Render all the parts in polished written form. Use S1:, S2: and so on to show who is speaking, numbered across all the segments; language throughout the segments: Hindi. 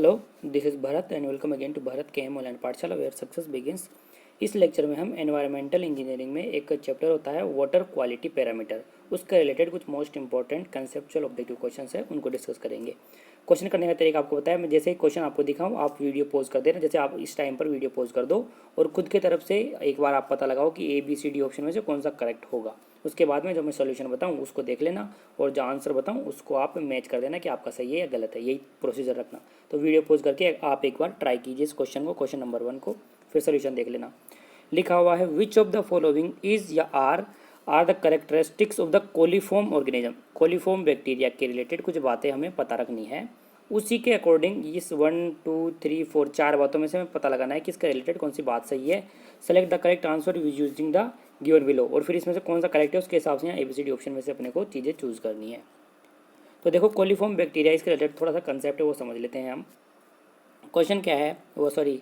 S1: Hello, this is Bharat and welcome again to Bharat के M online Pathshala where success begins. इस लेक्चर में हम एनवायरमेंटल इंजीनियरिंग में एक चैप्टर होता है वाटर क्वालिटी पैरामीटर, उसके रिलेटेड कुछ most important conceptual objective question है उनको डिस्कस करेंगे। क्वेश्चन करने का तरीका आपको बताया, मैं जैसे ही क्वेश्चन आपको दिखाऊं आप वीडियो पॉज कर देना। जैसे आप इस टाइम पर वीडियो पॉज कर दो और खुद की तरफ से एक बार आप पता लगाओ कि ABCD ऑप्शन में से कौन सा करेक्ट होगा। उसके बाद में जो मैं सोल्यूशन बताऊं उसको देख लेना और जो आंसर बताऊं उसको आप मैच कर देना कि आपका सही है या गलत है, यही प्रोसीजर रखना। तो वीडियो पॉज करके आप एक बार ट्राई कीजिए इस क्वेश्चन को, क्वेश्चन नंबर 1 को, फिर सोल्यूशन देख लेना। लिखा हुआ है which of the following is या are the characteristics of the coliform organism. Coliform bacteria के रिलेटेड कुछ बातें हमें पता रखनी है, उसी के अकॉर्डिंग इस 1 2 3 4 4 बातों में से हमें पता लगाना है कि इसके रिलेटेड कौन सी बात सही है। Select the correct answer using the given below, और फिर इसमें से कौन सा करेक्ट है उसके हिसाब से यहाँ ABCD ऑप्शन में से अपने को चीज़ें चूज करनी है। तो देखो कोलीफॉर्म बैक्टीरिया, इसके रिलेटेड थोड़ा सा कंसेप्ट है वो समझ लेते हैं हम। क्वेश्चन क्या है वो, सॉरी,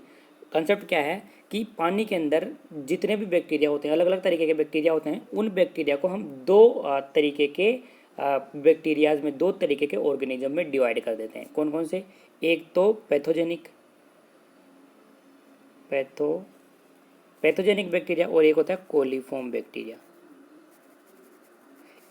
S1: कंसेप्ट क्या है कि पानी के अंदर जितने भी बैक्टीरिया होते हैं, अलग अलग तरीके के बैक्टीरिया होते हैं, उन बैक्टीरिया को हम दो तरीके के बैक्टीरियाज में, दो तरीके के ऑर्गेनिज्म में डिवाइड कर देते हैं। कौन कौन से? एक तो पैथोजेनिक बैक्टीरिया और एक होता है कोलीफॉर्म बैक्टीरिया।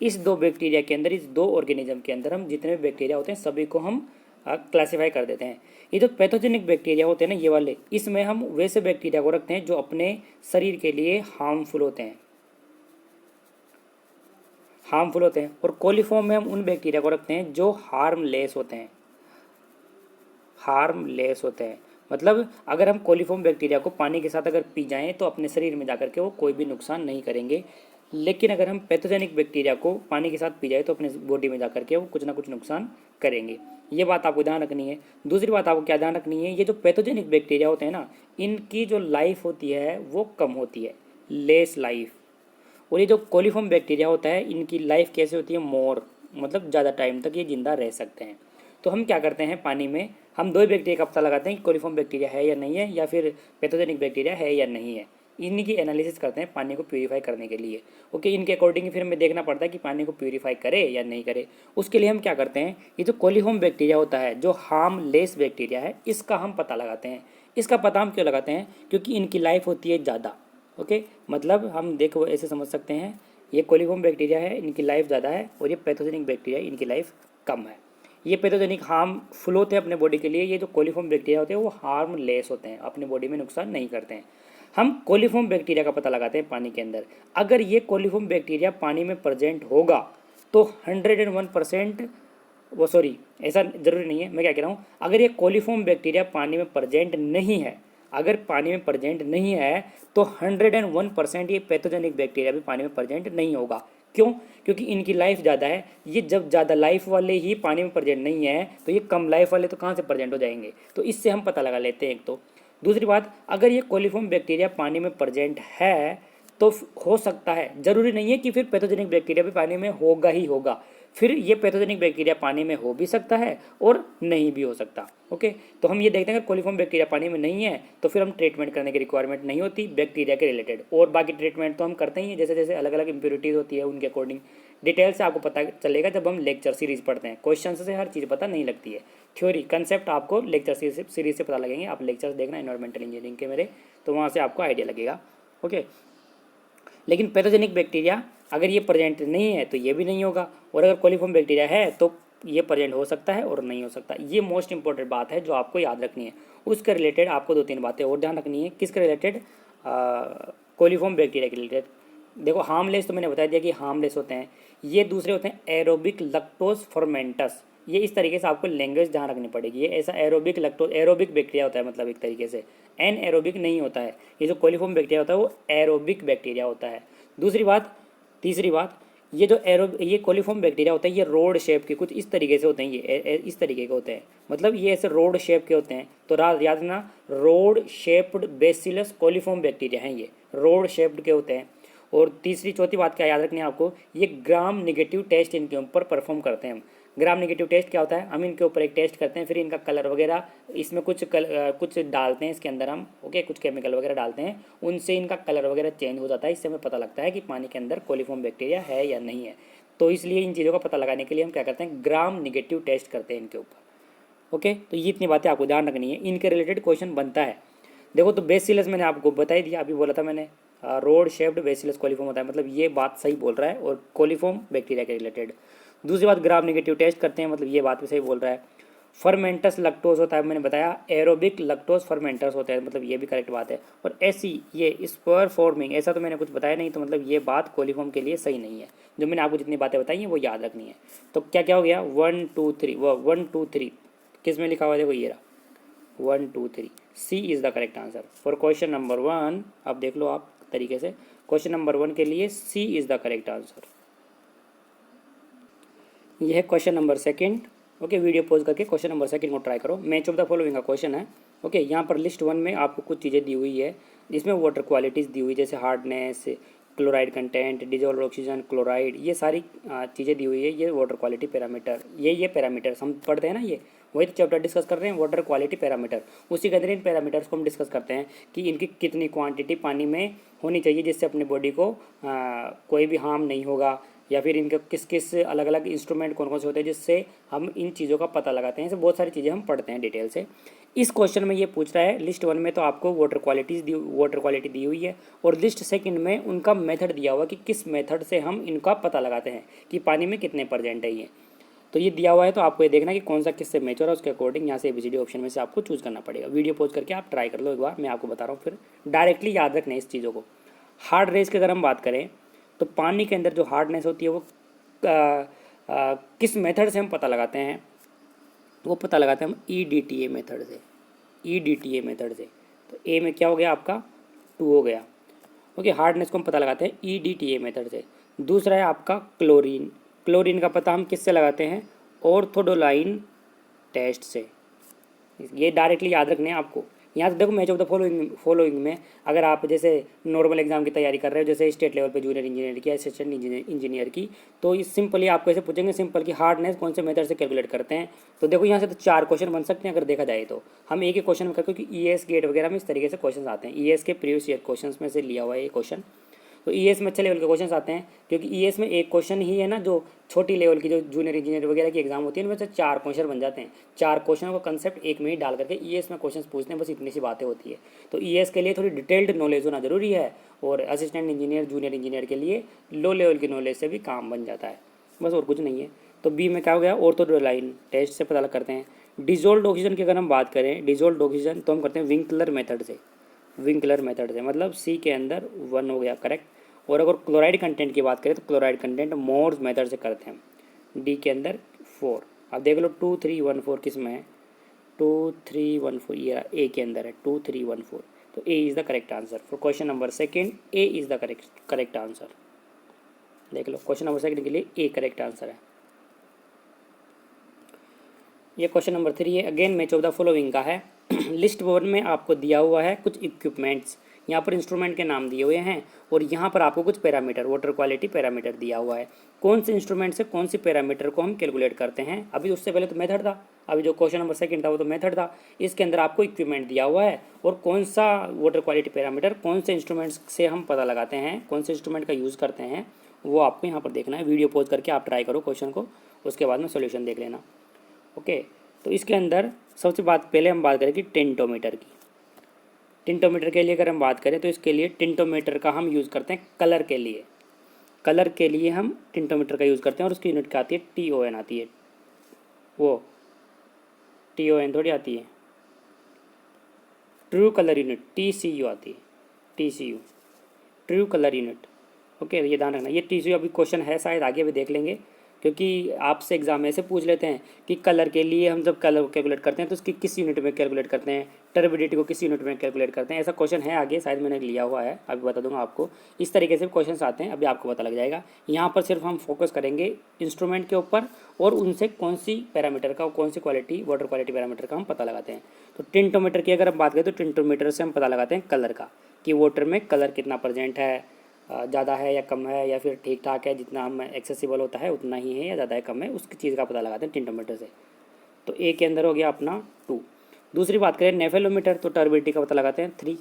S1: इस दो बैक्टीरिया के अंदर, इस दो ऑर्गेनिज्म के अंदर हम जितने भी बैक्टीरिया होते हैं सभी को हम क्लासीफाई कर देते हैं। ये जो पैथोजेनिक बैक्टीरिया होते हैं ना, ये वाले, इसमें हम वैसे बैक्टीरिया को रखते हैं जो अपने शरीर के लिए हार्मफुल होते हैं, और कोलीफॉर्म में हम उन बैक्टीरिया को रखते हैं जो हार्मलेस होते हैं। मतलब अगर हम कोलीफॉर्म बैक्टीरिया को पानी के साथ अगर पी जाएं तो अपने शरीर में जाकर के वो कोई भी नुकसान नहीं करेंगे, लेकिन अगर हम पैथोजेनिक बैक्टीरिया को पानी के साथ पी जाए तो अपने बॉडी में जाकर के वो कुछ ना कुछ नुकसान करेंगे। ये बात आपको ध्यान रखनी है। दूसरी बात आपको क्या ध्यान रखनी है, ये जो पैथोजेनिक बैक्टीरिया होते हैं ना, इनकी जो लाइफ होती है वो कम होती है, लेस लाइफ। और ये जो कोलीफॉर्म बैक्टीरिया होता है, इनकी लाइफ कैसे होती है? मोर, मतलब ज़्यादा टाइम तक ये जिंदा रह सकते हैं। तो हम क्या करते हैं, पानी में हम दो ही बैक्टीरिया का पता लगाते हैं कि कोलीफॉर्म बैक्टीरिया है या नहीं है, या फिर पैथोजेनिक बैक्टीरिया है या नहीं है। इन्हीं की एनालिसिस करते हैं पानी को प्यूरीफाई करने के लिए। ओके, इनके अकॉर्डिंग फिर हमें देखना पड़ता है कि पानी को प्यूरीफाई करे या नहीं करे। उसके लिए हम क्या करते हैं, ये जो कोलीफॉर्म बैक्टीरिया होता है, जो हार्मलेस बैक्टीरिया है, इसका हम पता लगाते हैं। इसका पता हम क्यों लगाते हैं? क्योंकि इनकी लाइफ होती है ज़्यादा। ओके, मतलब हम देखो ऐसे समझ सकते हैं, ये कोलीफॉर्म बैक्टीरिया है, इनकी लाइफ ज़्यादा है, और ये पैथोजेनिक बैक्टीरिया, इनकी लाइफ कम है। ये पैथोजेनिक हार्मफुल होते हैं अपने बॉडी के लिए, ये जो कोलीफॉर्म बैक्टीरिया होते हैं वो हार्मलेस होते हैं, अपने बॉडी में नुकसान नहीं करते हैं। हम कोलीफॉर्म बैक्टीरिया का पता लगाते हैं पानी के अंदर। अगर ये कोलीफॉर्म बैक्टीरिया पानी में प्रेजेंट होगा तो 101%, वो सॉरी, ऐसा ज़रूरी नहीं है, मैं क्या कह रहा हूँ, अगर ये कोलीफॉर्म बैक्टीरिया पानी में प्रेजेंट नहीं है, अगर पानी में प्रेजेंट नहीं है तो 101% ये पैथोजेनिक बैक्टीरिया भी पानी में प्रेजेंट नहीं होगा। क्यों? क्योंकि इनकी लाइफ ज़्यादा है। ये जब ज़्यादा लाइफ वाले ही पानी में प्रेजेंट नहीं है तो ये कम लाइफ वाले तो कहाँ से प्रेजेंट हो जाएंगे? तो इससे हम पता लगा लेते हैं एक तो। दूसरी बात, अगर ये कोलीफॉर्म बैक्टीरिया पानी में प्रेजेंट है तो हो सकता है, ज़रूरी नहीं है कि फिर पैथोजेनिक बैक्टीरिया भी पानी में होगा ही होगा, फिर ये पैथोजेनिक बैक्टीरिया पानी में हो भी सकता है और नहीं भी हो सकता। ओके, तो हम ये देखते हैं अगर कोलीफॉर्म बैक्टीरिया पानी में नहीं है तो फिर हम ट्रीटमेंट करने की रिक्वायरमेंट नहीं होती बैक्टीरिया के रिलेटेड, और बाकी ट्रीटमेंट तो हम करते ही हैं, जैसे जैसे अलग अलग इंप्योरिटीज़ होती है उनके अकॉर्डिंग। डिटेल से आपको पता चलेगा जब हम लेक्चर सीरीज पढ़ते हैं, क्वेश्चन से हर चीज़ पता नहीं लगती है, थ्योरी कंसेप्ट आपको लेक्चर सीरीज से पता लगेंगे। आप लेक्चर्स देखना एनवायरमेंटल इंजीनियरिंग के मेरे, तो वहाँ से आपको आइडिया लगेगा। ओके, लेकिन पैथोजेनिक बैक्टीरिया अगर ये प्रेजेंट नहीं है तो ये भी नहीं होगा, और अगर कोलीफॉर्म बैक्टीरिया है तो ये प्रेजेंट हो सकता है और नहीं हो सकता। ये मोस्ट इंपॉर्टेंट बात है जो आपको याद रखनी है। उसके रिलेटेड आपको 2-3 बातें और ध्यान रखनी है। किसके रिलेटेड? कोलीफॉर्म बैक्टीरिया के रिलेटेड। देखो, हार्मलेस तो मैंने बता दिया कि हार्मलेस होते हैं। ये दूसरे होते हैं एरोबिक लैक्टोज फर्मेंटस। ये इस तरीके से आपको लैंग्वेज ध्यान रखनी पड़ेगी। ये ऐसा एरोबिक लैक्टोज, एरोबिक बैक्टीरिया होता है, मतलब एक तरीके से एन एरोबिक नहीं होता है। ये जो कोलीफॉर्म बैक्टीरिया होता है वो एरोबिक बैक्टीरिया होता है। दूसरी बात, तीसरी बात, ये जो ये कोलीफॉर्म बैक्टीरिया होता है ये रोड शेप के कुछ इस तरीके से होते हैं, ये इस तरीके के होते हैं, मतलब ये ऐसे रोड शेप के होते हैं। तो याद रखना, road shaped bacillus coliform bacteria हैं, ये रोड शेप्ड के होते हैं। और तीसरी चौथी बात क्या याद रखनी है आपको, ये ग्राम निगेटिव टेस्ट इनके ऊपर परफॉर्म करते हैं हम। ग्राम निगेटिव टेस्ट क्या होता है? हम इनके ऊपर एक टेस्ट करते हैं, फिर इनका कलर वगैरह, इसमें कुछ डालते हैं इसके अंदर हम, ओके, कुछ केमिकल वगैरह डालते हैं, उनसे इनका कलर वगैरह चेंज हो जाता है। इससे हमें पता लगता है कि पानी के अंदर कोलीफॉर्म बैक्टीरिया है या नहीं है। तो इसलिए इन चीज़ों का पता लगाने के लिए हम क्या करते हैं, ग्राम निगेटिव टेस्ट करते हैं इनके ऊपर। ओके, तो ये इतनी बातें आपको ध्यान रखनी है, इनके रिलेटेड क्वेश्चन बनता है। देखो तो बेसिलस मैंने आपको बता ही दिया, अभी बोला था मैंने, रोड शेप्ड बेसिलस कोलिफॉर्म होता है, मतलब ये बात सही बोल रहा है, और कोलिफॉर्म बैक्टीरिया के रिलेटेड। दूसरी बात, ग्राम नेगेटिव टेस्ट करते हैं, मतलब ये बात भी सही बोल रहा है। फर्मेंटस लैक्टोज होता है, मैंने बताया एरोबिक लैक्टोज फर्मेंटर्स होते हैं, मतलब ये भी करेक्ट बात है। और ऐसी ये स्पर फॉर्मिंग, ऐसा तो मैंने कुछ बताया नहीं, तो मतलब ये बात कोलिफॉर्म के लिए सही नहीं है। जो मैंने आपको जितनी बातें बताई हैं वो याद रखनी है। तो क्या क्या हो गया, 1 2 3, वो 1 2 3 किस में लिखा हुआ है, देखो ये रहा 1 2 3, C is the correct answer for question number 1। अब देख लो आप तरीके से, क्वेश्चन नंबर 1 के लिए सी इज़ द करेक्ट आंसर। यह है question number second. Okay, video pause करके क्वेश्चन नंबर सेकंड को ट्राई करो। मैच ऑफ द फॉलोइंग का क्वेश्चन है। ओके, यहाँ पर लिस्ट 1 में आपको कुछ चीज़ें दी हुई है, जिसमें वाटर क्वालिटीज़ दी हुई, जैसे hardness, chloride content, dissolve oxygen, chloride, ये सारी चीज़ें दी हुई है। ये वाटर क्वालिटी पैरामीटर, ये पैरामीटर्स हम पढ़ते हैं ना, ये वही तो चैप्टर डिस्कस कर रहे हैं, वाटर क्वालिटी पैरामीटर। उसी के अंदर इन पैरामीटर्स को हम डिस्कस करते हैं कि इनकी कितनी क्वांटिटी पानी में होनी चाहिए, जिससे अपनी बॉडी को कोई भी हार्म नहीं होगा, या फिर इनके किस किस अलग अलग इंस्ट्रूमेंट कौन कौन से होते हैं, जिससे हम इन चीज़ों का पता लगाते हैं। ऐसे बहुत सारी चीज़ें हम पढ़ते हैं डिटेल से। इस क्वेश्चन में ये पूछ रहा है, लिस्ट 1 में तो आपको वाटर क्वालिटी दी हुई है, और लिस्ट सेकंड में उनका मेथड दिया हुआ कि किस मेथड से हम इनका पता लगाते हैं कि पानी में कितने परसेंट है ये। तो ये दिया हुआ है, तो आपको ये देखना कि कौन सा किससे मैच हो रहा है, उसके अकॉर्डिंग यहाँ से ABCD ऑप्शन में से आपको चूज़ करना पड़ेगा। वीडियो पॉज करके आप ट्राई कर लो एक बार, मैं आपको बता रहा हूँ, फिर डायरेक्टली याद रखना है इस चीज़ों को। हार्ड रेस की अगर हम बात करें, तो पानी के अंदर जो हार्डनेस होती है वो किस मेथड से हम पता लगाते हैं, वो पता लगाते हैं हम EDTA मेथड से। EDTA मेथड से, तो ए में क्या हो गया आपका 2 हो गया। ओके, हार्डनेस को हम पता लगाते हैं EDTA मेथड से। दूसरा है आपका क्लोरीन। क्लोरीन का पता हम किससे लगाते हैं, ऑर्थोडोलाइन टेस्ट से। ये डायरेक्टली याद रखने हैं आपको। यहाँ से देखो, मैच ऑफ द फॉलोइंग में अगर आप जैसे नॉर्मल एग्जाम की तैयारी कर रहे हो, जैसे स्टेट लेवल पे जूनियर इंजीनियर की, असिस्टेंट इंजीनियर की, तो इस सिंपली आपको ऐसे पूछेंगे सिंपल कि हार्डनेस कौन से मेथड से कैलकुलेट करते हैं। तो देखो यहाँ से तो 4 क्वेश्चन बन सकते हैं अगर देखा जाए तो। हम एक ही क्वेश्चन में करते हैं, क्योंकि ES गेट वगैरह में इस तरीके से क्वेश्चन आते हैं। ES के प्रीवियस ईयर क्वेश्चन में से लिया हुआ है ये क्वेश्चन। तो ES में अच्छे लेवल के क्वेश्चन आते हैं, क्योंकि ES में एक क्वेश्चन ही है ना, जो छोटी लेवल की जो जूनियर इंजीनियर वगैरह की एग्जाम होती है, उनमें से 4 क्वेश्चन बन जाते हैं। 4 क्वेश्चनों का कंसेप्ट एक में ही डाल करके ES में क्वेश्चन पूछते हैं, बस इतनी सी बातें होती है। तो ES के लिए थोड़ी डिटेल्ड नॉलेज होना जरूरी है, और असिस्टेंट इंजीनियर जूनियर इंजीनियर के लिए लो लेवल की नॉलेज से भी काम बन जाता है, बस और कुछ नहीं है। तो बी में क्या हो गया, ऑर्थोडोलाइन टेस्ट से पता करते हैं। डिजोल्व ऑक्सीजन की अगर हम बात करें, डिजोल्व ऑक्सीजन तो हम करते हैं विंकलर मेथड से। विंकलर मेथड से मतलब सी के अंदर 1 हो गया करेक्ट। और अगर क्लोराइड कंटेंट की बात करें, तो क्लोराइड कंटेंट मोर्स मेथड से करते हैं, डी के अंदर 4। अब देख लो 2 3 1 4 किस में है, 2 3 1 4, ये ए के अंदर है 2 3 1 4। तो A is the correct answer for question number second. A is the correct answer. देख लो, क्वेश्चन नंबर सेकंड के लिए ए करेक्ट आंसर है। ये क्वेश्चन नंबर 3 है, again match of the following का है। लिस्ट 1 में आपको दिया हुआ है कुछ इक्विपमेंट्स, यहाँ पर इंस्ट्रूमेंट के नाम दिए हुए हैं, और यहाँ पर आपको कुछ पैरामीटर, वाटर क्वालिटी पैरामीटर दिया हुआ है। कौन से इंस्ट्रूमेंट से कौन सी पैरामीटर को हम कैलकुलेट करते हैं। अभी उससे पहले तो मेथड था, अभी जो क्वेश्चन नंबर सेकंड था वो तो मेथड था। इसके अंदर आपको इक्विपमेंट दिया हुआ है, और कौन सा वाटर क्वालिटी पैरामीटर कौन से इंस्ट्रूमेंट्स से हम पता लगाते हैं, कौन से इंस्ट्रूमेंट का यूज़ करते हैं, वो आपको यहाँ पर देखना है। वीडियो पॉज करके आप ट्राई करो क्वेश्चन को, उसके बाद में सोल्यूशन देख लेना। ओके, तो इसके अंदर सबसे पहले हम बात करें कि टिंटोमीटर की। टिंटोमीटर के लिए अगर हम बात करें, तो इसके लिए टिंटोमीटर का हम यूज़ करते हैं कलर के लिए। कलर के लिए हम टिंटोमीटर का यूज़ करते हैं, और उसकी यूनिट क्या आती है, TON आती है। वो TON थोड़ी आती है, ट्रू कलर यूनिट TCU आती है, TCU true colour unit. Okay, ये ध्यान रखना, ये TCU अभी क्वेश्चन है शायद, आगे भी देख लेंगे, क्योंकि आपसे एग्जाम में ऐसे पूछ लेते हैं कि कलर के लिए हम जब कलर कैलकुलेट करते हैं तो उसकी किस यूनिट में कैलकुलेट करते हैं, टर्बिडिटी को किस यूनिट में कैलकुलेट करते हैं। ऐसा क्वेश्चन है आगे, शायद मैंने लिया हुआ है, अभी बता दूंगा आपको। इस तरीके से क्वेश्चन आते हैं, अभी आपको पता लग जाएगा। यहाँ पर सिर्फ हम फोकस करेंगे इंस्ट्रूमेंट के ऊपर, और उनसे कौन सी पैरामीटर का, कौन सी क्वालिटी, वाटर क्वालिटी पैरामीटर का हम पता लगाते हैं। तो टिंटोमीटर की अगर हम बात करें, तो टिंटोमीटर से हम पता लगाते हैं कलर का, कि वाटर में कलर कितना परसेंट है, ज़्यादा है या कम है, या फिर ठीक ठाक है, जितना हम एक्सेसिबल होता है उतना ही है, या ज़्यादा है कम है, उसकी चीज़ का पता लगाते हैं टिंटोमीटर से। तो ए के अंदर हो गया अपना 2। दूसरी बात करें नेफेलोमीटर, तो टर्बिडिटी का पता लगाते हैं 3।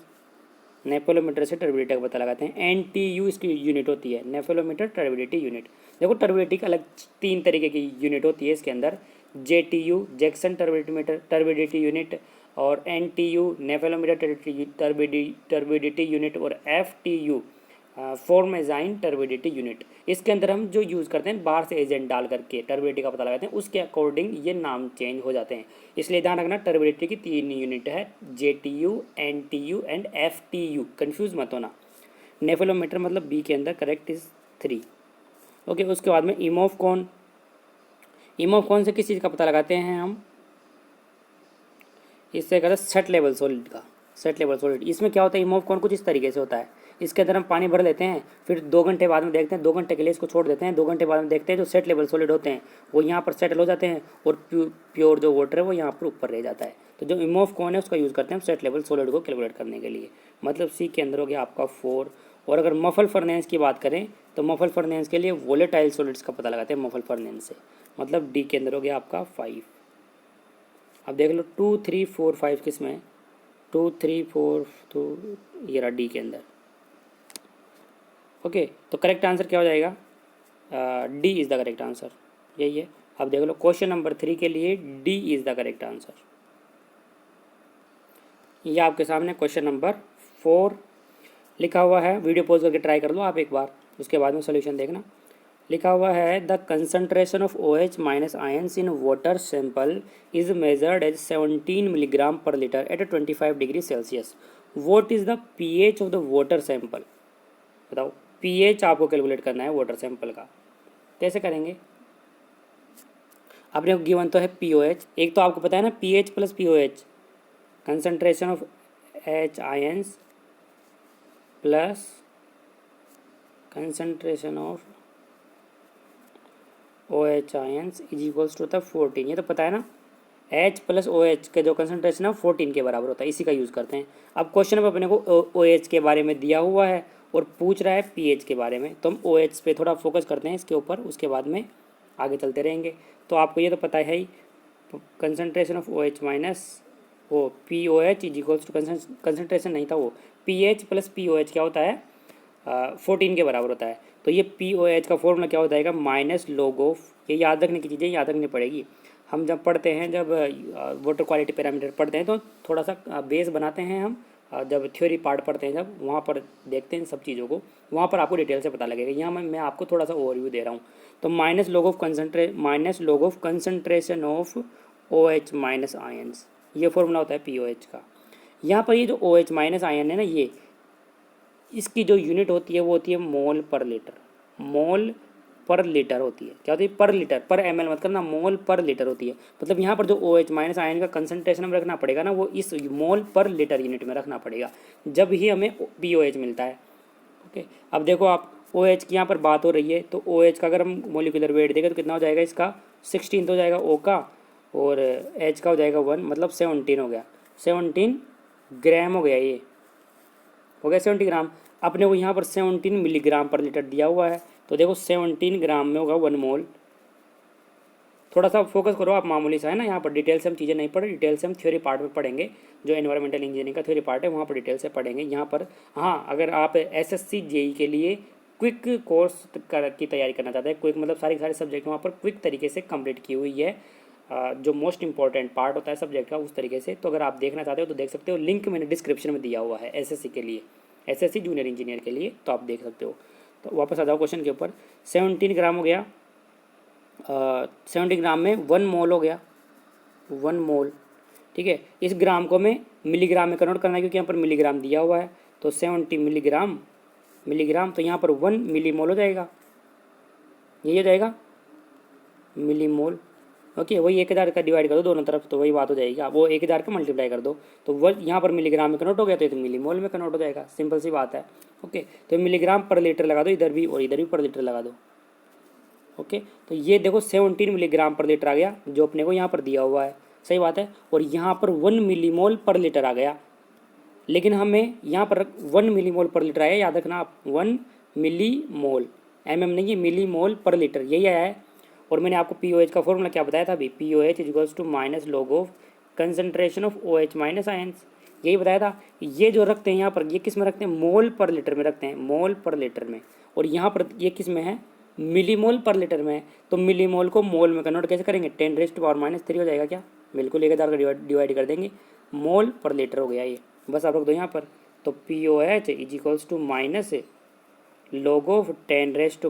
S1: नेफेलोमीटर से टर्बिडिटी का पता लगाते हैं। NTU इसकी यूनिट होती है, नेफेलोमीटर टर्बिडिटी यूनिट। देखो, टर्बिडिटी का अलग 3 तरीके की यूनिट होती है इसके अंदर, JTU जैक्सन टर्बिडिटी यूनिट, और NTU नेफेलोमीटर टर्बिडिटी यूनिट, और FTU फॉर्मेजाइन टर्बिडिटी यूनिट। इसके अंदर हम जो यूज़ करते हैं बाहर से एजेंट डाल करके टर्बिडिटी का पता लगाते हैं, उसके अकॉर्डिंग ये नाम चेंज हो जाते हैं। इसलिए ध्यान रखना टर्बिडिटी की 3 यूनिट है, JTU, NTU and FTU, confuse मत होना। नेफेलोमीटर मतलब बी के अंदर करेक्ट इज 3। ओके, उसके बाद में इमोफकॉन। इमोफकॉन से किस चीज़ का पता लगाते हैं हम? इससे कहते हैं सेट लेवल सॉलिड का, सेट लेवल सॉलिड। इसमें क्या होता है, इमोफकॉन कुछ इस तरीके से होता है, इसके अंदर हम पानी भर लेते हैं, फिर 2 घंटे बाद में देखते हैं, 2 घंटे के लिए इसको छोड़ देते हैं, 2 घंटे बाद में देखते हैं जो सेट लेवल सॉलिड होते हैं वो यहाँ पर सेटल हो जाते हैं, और प्योर जो वाटर है वो यहाँ पर ऊपर रह जाता है। तो जो इमोफकॉन है उसका यूज़ करते हैं हम सेट लेवल सॉलिड को कैलकुलेट करने के लिए। मतलब सी के अंदर हो गया आपका 4। और अगर मफल फर्नेंस की बात करें तो मफल फर्नेंस के लिए वोलेटाइल सॉलिड्स का पता लगाते हैं मफल फर्नेंस से, मतलब डी के अंदर हो गया आपका 5। अब देख लो 2, 3, 4, 5 किस में है? 2, 3, 4, तो ये रहा डी के अंदर। ओके, तो करेक्ट आंसर क्या हो जाएगा? D is the correct answer, यही है। अब देख लो क्वेश्चन नंबर 3 के लिए D is the correct answer. ये आपके सामने क्वेश्चन नंबर 4 लिखा हुआ है, वीडियो पॉज करके ट्राई कर लो आप एक बार, उसके बाद में सोल्यूशन देखना। लिखा हुआ है the concentration of OH minus ions in water sample is measured as 17 milligram per litre at 25 degree Celsius. What is the pH of the water sample? बताओ, pH आपको कैलकुलेट करना है वाटर सैंपल का, कैसे करेंगे? आपने गिवन तो है POH, एक तो आपको पता है ना pH plus POH, concentration of H ions plus concentration of OH ions is equals to होता है 14। ये तो पता है ना, H प्लस OH का जो कंसंट्रेशन है 14 के बराबर होता है, इसी का यूज़ करते हैं। अब क्वेश्चन में अपने को OH के बारे में दिया हुआ है और पूछ रहा है pH के बारे में, तो हम OH पे थोड़ा फोकस करते हैं इसके ऊपर, उसके बाद में आगे चलते रहेंगे। तो आपको ये तो पता है ही, कंसंट्रेशन ऑफ OH माइनस वो POH is equals to concentration नहीं था वो, pH प्लस POH क्या होता है? 14 के बराबर होता है। तो ये POH का फॉर्मूला क्या हो जाएगा? माइनस लॉग ऑफ, ये याद रखने की चीज़ें याद रखनी पड़ेगी। हम जब पढ़ते हैं, जब वाटर क्वालिटी पैरामीटर पढ़ते हैं तो थोड़ा सा बेस बनाते हैं हम, जब थ्योरी पार्ट पढ़ते हैं जब, वहाँ पर देखते हैं सब चीज़ों को, वहाँ पर आपको डिटेल से पता लगेगा। यहाँ मैं आपको थोड़ा सा ओवरव्यू दे रहा हूँ। तो minus log of concentration of OH minus ions, ये फॉर्मूला होता है POH का। यहाँ पर ये जो OH माइनस आयन है ना, ये इसकी जो यूनिट होती है वो होती है मोल पर लीटर। मोल पर लीटर होती है, क्या होती है? पर लीटर, पर ml मत करना, मोल पर लीटर होती है। मतलब यहाँ पर जो OH माइनस आयन का कंसंट्रेशन हम रखना पड़ेगा ना, वो इस मोल पर लीटर यूनिट में रखना पड़ेगा, जब ही हमें POH मिलता है। ओके, अब देखो आप OH की यहाँ पर बात हो रही है, तो OH का अगर हम मोलिकुलर वेट देखें तो कितना हो जाएगा? इसका 16 हो जाएगा O का, और H का हो जाएगा 1, मतलब 17 हो गया, 17 ग्राम हो गया, ये हो गया 70 ग्राम। अपने को यहाँ पर 17 मिलीग्राम पर लीटर दिया हुआ है, तो देखो 17 ग्राम में होगा 1 मोल। थोड़ा सा फोकस करो आप, मामूली सा है ना, यहाँ पर डिटेल से हम चीज़ें नहीं पढ़े, डिटेल से हम थ्योरी पार्ट में पढ़ेंगे, जो एनवायरमेंटल इंजीनियरिंग का थ्योरी पार्ट है वहाँ पर डिटेल से पढ़ेंगे। यहाँ पर हाँ, अगर आप SSC JEE के लिए क्विक कोर्स की तैयारी करना चाहते हैं, क्विक मतलब सारे सब्जेक्ट वहाँ पर क्विक तरीके से कंप्लीट की हुई है, जो मोस्ट इंपॉर्टेंट पार्ट होता है सब्जेक्ट का, उस तरीके से। तो अगर आप देखना चाहते हो तो देख सकते हो, लिंक मैंने डिस्क्रिप्शन में दिया हुआ है SSC के लिए, SSC जूनियर इंजीनियर के लिए, तो आप देख सकते हो। तो वापस आ जाओ क्वेश्चन के ऊपर। 17 ग्राम हो गया, 70 ग्राम में 1 मोल हो गया, 1 मोल, ठीक है। इस ग्राम को हमें मिलीग्राम में कन्वर्ट करना है, क्योंकि यहाँ पर मिलीग्राम दिया हुआ है। तो 70 मिलीग्राम, तो यहाँ पर 1 मिलीमोल हो जाएगा, यही हो जाएगा मिलीमोल। ओके, वही 1000 का डिवाइड कर दो दोनों तरफ, तो वही बात हो जाएगी। आप वो 1000 का मल्टीप्लाई कर दो, तो वह यहाँ पर मिलीग्राम में कन्वर्ट हो गया, तो ये तो मिलीमोल में कन्वर्ट हो जाएगा, सिंपल सी बात है। ओके, तो मिलीग्राम पर लीटर लगा दो इधर भी, और इधर भी पर लीटर लगा दो। ओके, तो ये देखो 17 मिलीग्राम पर लीटर आ गया, जो अपने को यहाँ पर दिया हुआ है, सही बात है। और यहाँ पर 1 मिलीमोल पर लीटर आ गया, लेकिन हमें यहाँ पर 1 मिलीमोल पर लीटर आया, याद रखना आप, 1 मिलीमोल, mm नहीं है, मिलीमोल पर लीटर, यही आया है। और मैंने आपको POH का फॉर्मूला क्या बताया था अभी? POH is equals to minus log of concentration of OH minus ions, यही बताया था। ये जो रखते हैं यहाँ पर, ये किस में रखते हैं? मोल पर लीटर में रखते हैं, मोल पर लीटर में। और यहाँ पर ये किस में है? मिलीमोल पर लीटर में है, तो मिलीमोल को मोल में कन्वर्ट कैसे करेंगे, 10⁻³ हो जाएगा क्या, बिल्कुल 1000 का डिवाइड कर देंगे, मोल पर लीटर हो गया ये, बस आप रख दो यहाँ पर। तो POH is equals to minus log of 10⁻³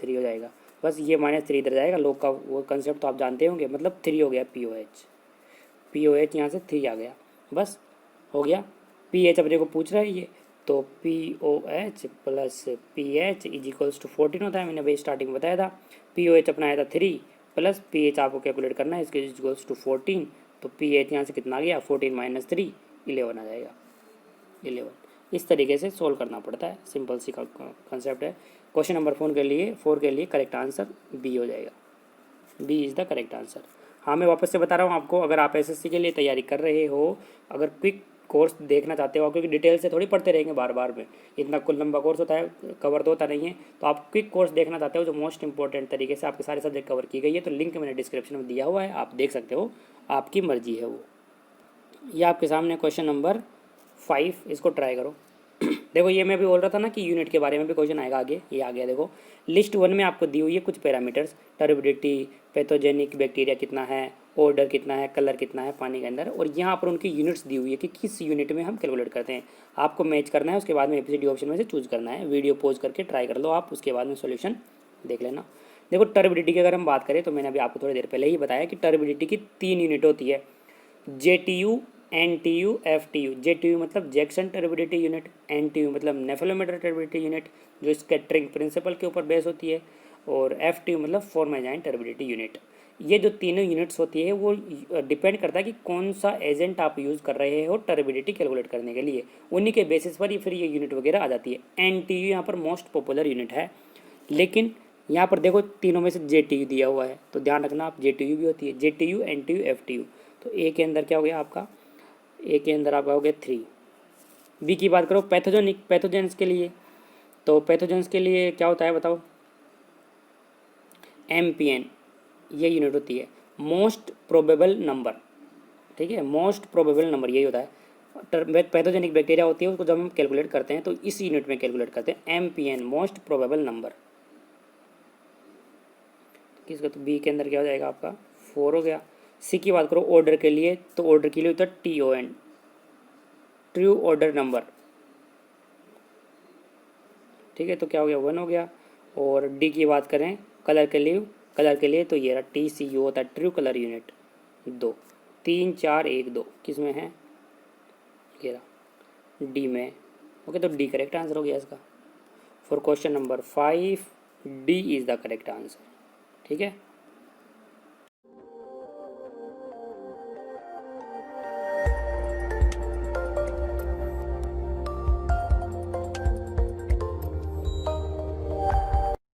S1: हो जाएगा, बस ये -3 इधर जाएगा, log का वो कंसेप्ट तो आप जानते होंगे, मतलब 3 हो गया POH यहाँ से 3 आ गया, बस हो गया। pH अपने को पूछ रहा है ये, तो POH plus pH is equals to 14 होता है, मैंने भाई स्टार्टिंग में बताया था। POH अपना आया था 3 प्लस pH आपको कैलकुलेट करना है, इसके इज इक्वल्स टू 14, तो pH यहाँ से कितना आ गया, 14 - 3 11 आ जाएगा, 11। इस तरीके से सोल्व करना पड़ता है, सिंपल सी कंसेप्ट है। क्वेश्चन नंबर 4 के लिए करेक्ट आंसर बी हो जाएगा, B is the correct answer. हाँ, मैं वापस से बता रहा हूँ आपको, अगर आप SSC के लिए तैयारी कर रहे हो, अगर क्विक कोर्स देखना चाहते हो, क्योंकि डिटेल से थोड़ी पढ़ते रहेंगे बार बार में, इतना कुल लंबा कोर्स होता है, कवर तो होता नहीं है, तो आप क्विक कोर्स देखना चाहते हो जो मोस्ट इंपॉर्टेंट तरीके से आपके सारे सब्जेक्ट कवर की गई है, तो लिंक मैंने डिस्क्रिप्शन में दिया हुआ है, आप देख सकते हो, आपकी मर्जी है वो। ये आपके सामने क्वेश्चन नंबर 5, इसको ट्राई करो। देखो, ये मैं भी बोल रहा था ना कि यूनिट के बारे में भी क्वेश्चन आएगा आगे, ये आ गया। देखो, लिस्ट 1 में आपको दी हुई है कुछ पैरामीटर्स, टर्बिडिटी, पैथोजेनिक बैक्टीरिया कितना है, ऑर्डर कितना है, कलर कितना है पानी के अंदर, और यहाँ पर उनकी यूनिट्स दी हुई है कि किस यूनिट में हम कैलकुलेट करते हैं। आपको मैच करना है, उसके बाद में ABCD ऑप्शन में से चूज करना है। वीडियो पॉज करके ट्राई कर लो आप, उसके बाद में सोल्यूशन देख लेना। देखो, टर्बिडिटी की अगर हम बात करें, तो मैंने अभी आपको थोड़ी देर पहले ही बताया कि टर्बिडिटी की 3 यूनिट होती है, JTU, NTU, FTU। JTU मतलब जैक्सन टर्बिडिटी यूनिट, NTU मतलब नेफेलोमीटर टर्बिडिटी यूनिट जो स्कैटरिंग प्रिंसिपल के ऊपर बेस होती है, और FTU मतलब फॉर्मेजाइन टर्बिडिटी यूनिट। ये जो तीनों यूनिट्स होती है वो डिपेंड करता है कि कौन सा एजेंट आप यूज़ कर रहे हो टर्बिडिटी कैलकुलेट करने के लिए, उन्हीं के बेसिस पर ही फिर ये यूनिट वगैरह आ जाती है। NTU यहाँ पर मोस्ट पॉपुलर यूनिट है, लेकिन यहाँ पर देखो तीनों में से JTU दिया हुआ है, तो ध्यान रखना आप, JTU भी होती है, JTU, NTU, FTU। तो ए के अंदर क्या हो गया आपका, ए के अंदर आपका हो गया 3। बी की बात करो पैथोजेंस के लिए, तो पैथोजेंस के लिए क्या होता है बताओ, MPN ये यूनिट होती है, मोस्ट प्रोबेबल नंबर, ठीक है, मोस्ट प्रोबेबल नंबर यही होता है। पैथोजेनिक बैक्टीरिया होती है, उसको जब हम कैलकुलेट करते हैं तो इस यूनिट में कैलकुलेट करते हैं, MPN मोस्ट प्रोबेबल नंबर। किसका, तो बी के अंदर क्या हो जाएगा आपका 4 हो गया। सी की बात करो ऑर्डर के लिए, तो ऑर्डर के लिए होता है TON, ट्रू ऑर्डर नंबर, ठीक है, तो क्या हो गया 1 हो गया। और डी की बात करें कलर के लिए तो ये रहा TCU होता है, ट्रू कलर यूनिट 2, 3 4 1 2 किस में है, ये रहा डी में। ओके, तो डी करेक्ट आंसर हो गया इसका। For question number 5 D is the correct answer, ठीक है।